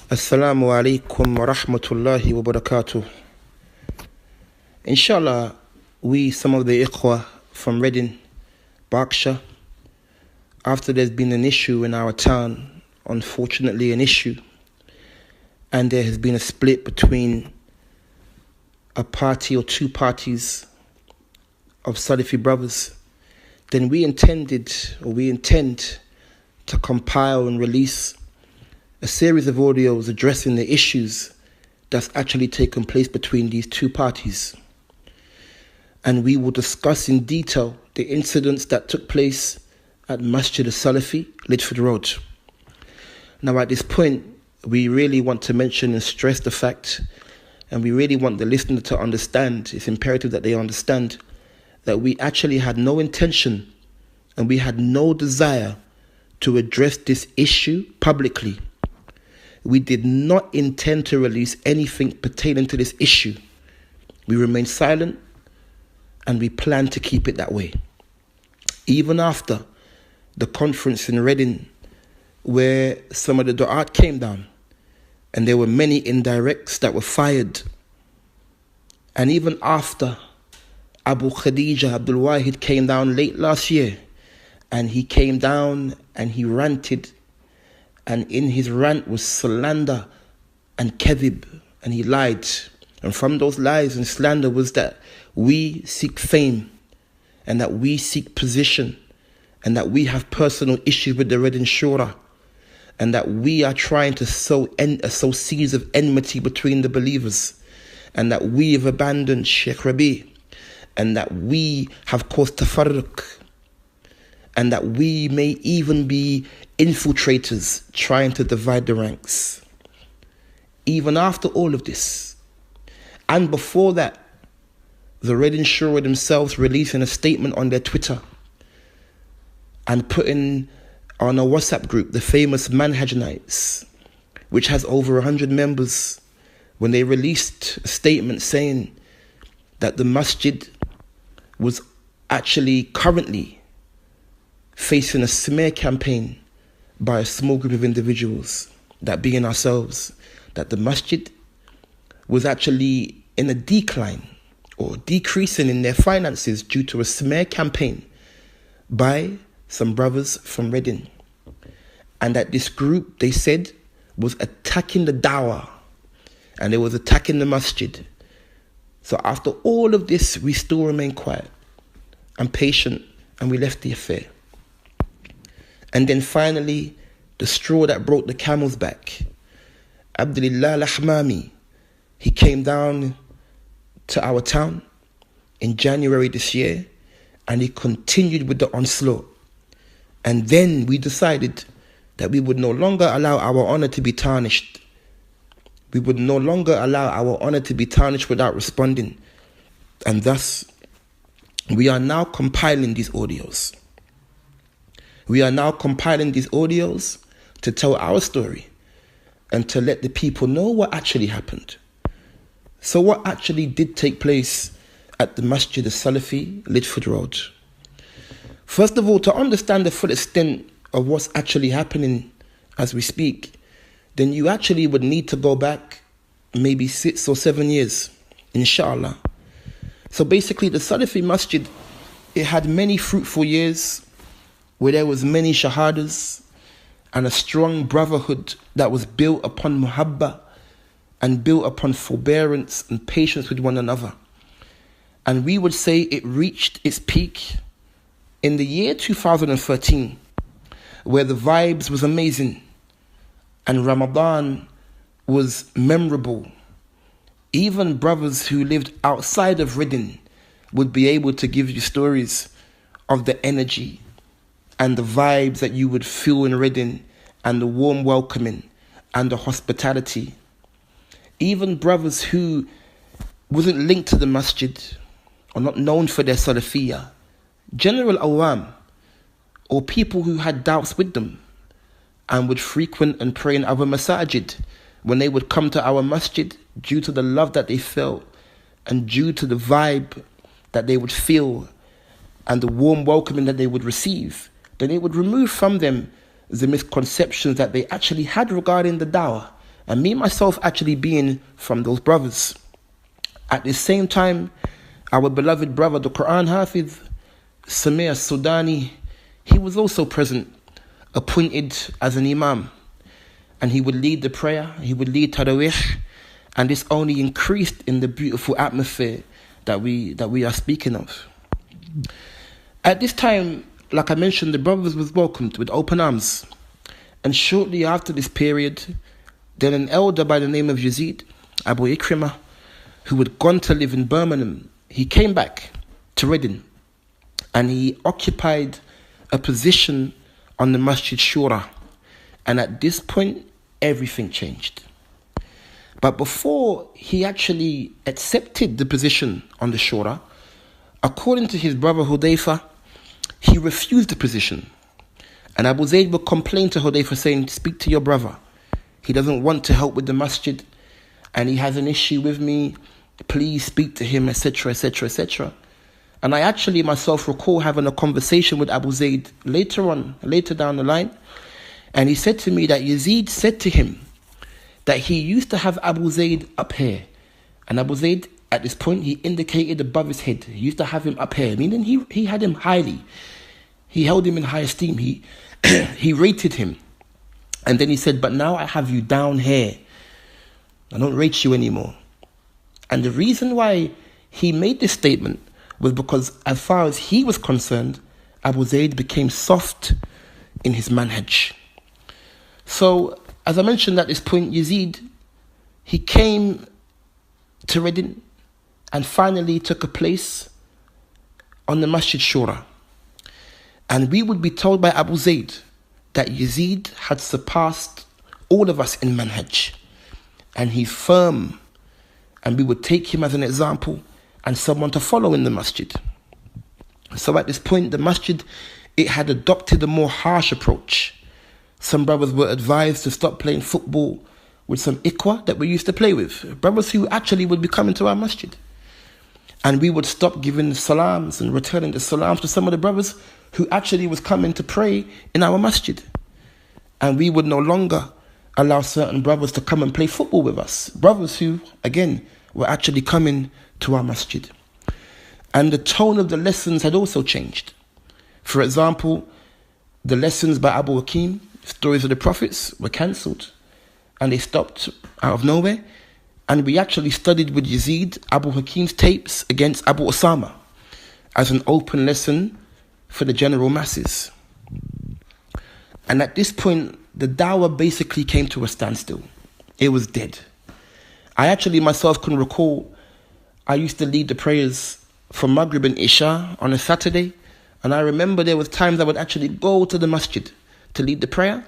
Assalamu alaikum wa rahmatullahi wa barakatuh. Inshallah, some of the ikhwa from Reading, Berkshire, after there's been an issue in our town, unfortunately an issue, and there has been a split between a party or two parties of Salafi brothers, then we intend to compile and release a series of audios addressing the issues that's actually taken place between these two parties. And we will discuss in detail the incidents that took place at Masjid Salafi, Lidford Road. Now at this point, we really want to mention and stress the fact, and we really want the listener to understand, it's imperative that they understand, that we actually had no intention and we had no desire to address this issue publicly. We did not intend to release anything pertaining to this issue. We remained silent and we plan to keep it that way. Even after the conference in Reading, where some of the du'at came down and there were many indirects that were fired, and even after Abu Khadeejite, Abdul Wahid, came down late last year, and he came down and he ranted, and in his rant was slander and kadhib, and he lied. And from those lies and slander was that we seek fame, and that we seek position, and that we have personal issues with the Reading Shura, and that we are trying to sow seeds of enmity between the believers, and that we have abandoned Sheikh Rabi, and that we have caused tafarruq, and that we may even be infiltrators trying to divide the ranks. Even after all of this, and before that, the Reading Shura themselves releasing a statement on their Twitter and putting on a WhatsApp group, the famous Manhaj Nights, which has over 100 members, when they released a statement saying that the masjid was actually currently facing a smear campaign by a small group of individuals, that being ourselves, that the masjid was actually in a decline or decreasing in their finances due to a smear campaign by some brothers from Reading. And that this group, they said, was attacking the dawah and it was attacking the masjid. So after all of this, we still remain quiet and patient, and we left the affair. And then finally, the straw that broke the camel's back, Abdulillah Al-Ahmami, he came down to our town in January this year, and he continued with the onslaught. And then we decided that we would no longer allow our honor to be tarnished. We would no longer allow our honor to be tarnished without responding. And thus, we are now compiling these audios. We are now compiling these audios to tell our story and to let the people know what actually happened. So what actually did take place at the Masjid Salafi, Lidford Road? First of all, to understand the full extent of what's actually happening as we speak, then you actually would need to go back maybe 6 or 7 years, inshallah. So basically, the Salafi Masjid, it had many fruitful years where there was many shahadas and a strong brotherhood that was built upon muhabba and built upon forbearance and patience with one another. And we would say it reached its peak in the year 2013, where the vibes was amazing and Ramadan was memorable. Even brothers who lived outside of Reading would be able to give you stories of the energy and the vibes that you would feel in Reading, and the warm welcoming and the hospitality. Even brothers who wasn't linked to the masjid or not known for their salafiyah, general awam, or people who had doubts with them and would frequent and pray in our masajid, when they would come to our masjid, due to the love that they felt and due to the vibe that they would feel and the warm welcoming that they would receive, then it would remove from them the misconceptions that they actually had regarding the dawah And me, myself, actually being from those brothers. At the same time, our beloved brother, the Quran Hafiz, Samir Sudani, he was also present, appointed as an imam. And he would lead the prayer, he would lead Tarawih, and this only increased in the beautiful atmosphere that we are speaking of. At this time, like I mentioned, the brothers was welcomed with open arms. And shortly after this period, then an elder by the name of Yazid, Abu Ikrimah, who had gone to live in Birmingham, he came back to Reading and he occupied a position on the Masjid Shura. And at this point, everything changed. But before he actually accepted the position on the Shura, according to his brother Hudayfa, he refused the position. And Abu Zayd would complain to Hudayfa saying, speak to your brother. He doesn't want to help with the masjid and he has an issue with me. Please speak to him, etc., etc., etc. And I actually myself recall having a conversation with Abu Zayd later down the line. And he said to me that Yazid said to him that he used to have Abu Zayd up here. And Abu Zayd, at this point, he indicated above his head. He used to have him up here, meaning he had him highly. He held him in high esteem. He rated him. And then he said, but now I have you down here. I don't rate you anymore. And the reason why he made this statement was because as far as he was concerned, Abu Zayd became soft in his manhaj. So, as I mentioned at this point, Yazid, he came to Reading and finally took a place on the Masjid Shura. And we would be told by Abu Zayd that Yazid had surpassed all of us in manhaj. And he's firm. And we would take him as an example and someone to follow in the masjid. So at this point, the masjid, it had adopted a more harsh approach. Some brothers were advised to stop playing football with some ikwa that we used to play with. Brothers who actually would be coming to our masjid. And we would stop giving salams and returning the salams to some of the brothers who actually was coming to pray in our masjid. And we would no longer allow certain brothers to come and play football with us. Brothers who, again, were actually coming to our masjid. And the tone of the lessons had also changed. For example, the lessons by Abu Hakim, stories of the prophets, were cancelled. And they stopped out of nowhere. And we actually studied with Yazid, Abu Hakim's tapes against Abu Osama as an open lesson for the general masses. And at this point, the dawah basically came to a standstill. It was dead. I actually myself can recall, I used to lead the prayers for Maghrib and Isha on a Saturday. And I remember there was times I would actually go to the masjid to lead the prayer.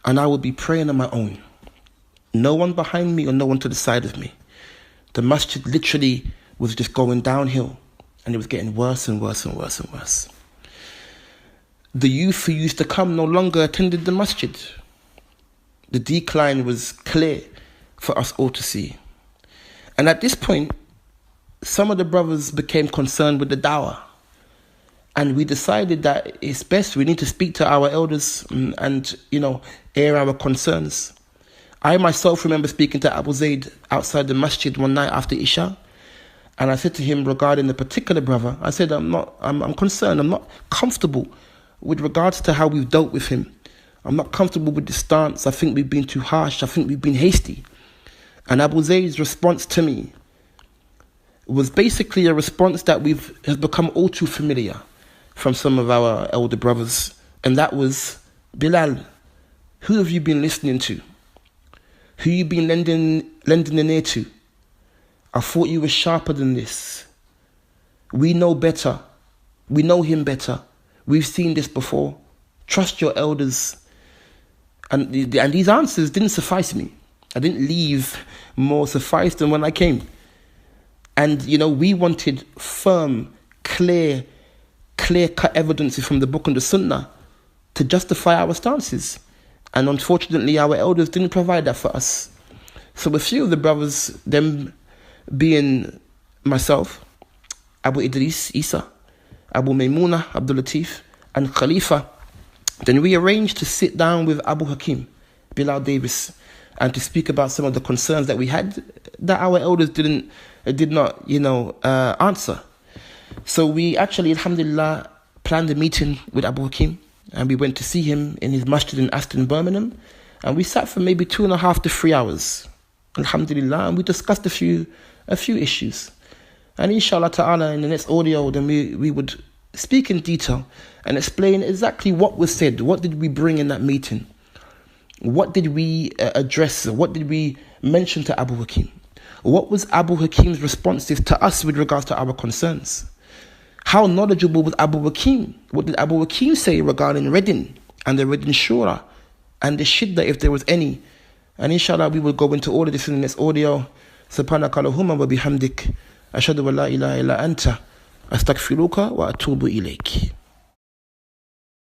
And I would be praying on my own. No one behind me or no one to the side of me. The masjid literally was just going downhill. And it was getting worse and worse and worse and worse. The youth who used to come no longer attended the masjid. The decline was clear for us all to see. And at this point, some of the brothers became concerned with the dawah. And we decided that it's best, we need to speak to our elders and air our concerns. I myself remember speaking to Abu Zayd outside the masjid one night after Isha. And I said to him regarding the particular brother, I said, I'm concerned, I'm not comfortable with regards to how we've dealt with him. I'm not comfortable with the stance. I think we've been too harsh. I think we've been hasty. And Abu Zayd's response to me was basically a response that has become all too familiar from some of our elder brothers. And that was, Bilal, who have you been listening to? Who you been lending an ear to? I thought you were sharper than this. We know better. We know him better. We've seen this before. Trust your elders. And these answers didn't suffice me. I didn't leave more sufficed than when I came. And, we wanted firm, clear-cut evidence from the book and the sunnah to justify our stances. And unfortunately, our elders didn't provide that for us. So a few of the brothers, them being myself, Abu Idris, Isa, Abu Maymuna, Abdul Latif, and Khalifa, then we arranged to sit down with Abu Hakim, Bilal Davis, and to speak about some of the concerns that we had that our elders did not answer. So we actually, alhamdulillah, planned a meeting with Abu Hakim, and we went to see him in his masjid in Aston, Birmingham, and we sat for maybe 2.5 to 3 hours, alhamdulillah, and we discussed a few issues. And inshallah ta'ala, in the next audio, then we would speak in detail and explain exactly what was said. What did we bring in that meeting? What did we address? What did we mention to Abu Hakim? What was Abu Hakim's responses to us with regards to our concerns? How knowledgeable was Abu Hakim? What did Abu Hakim say regarding Reading and the Reading Shura and the Shiddah, if there was any? And inshallah, we will go into all of this in this audio. Subhanaka Allahumma wa bihamdik. Ashhadu an la ilaha illa anta. Astaghfiruka wa atubu ilayk.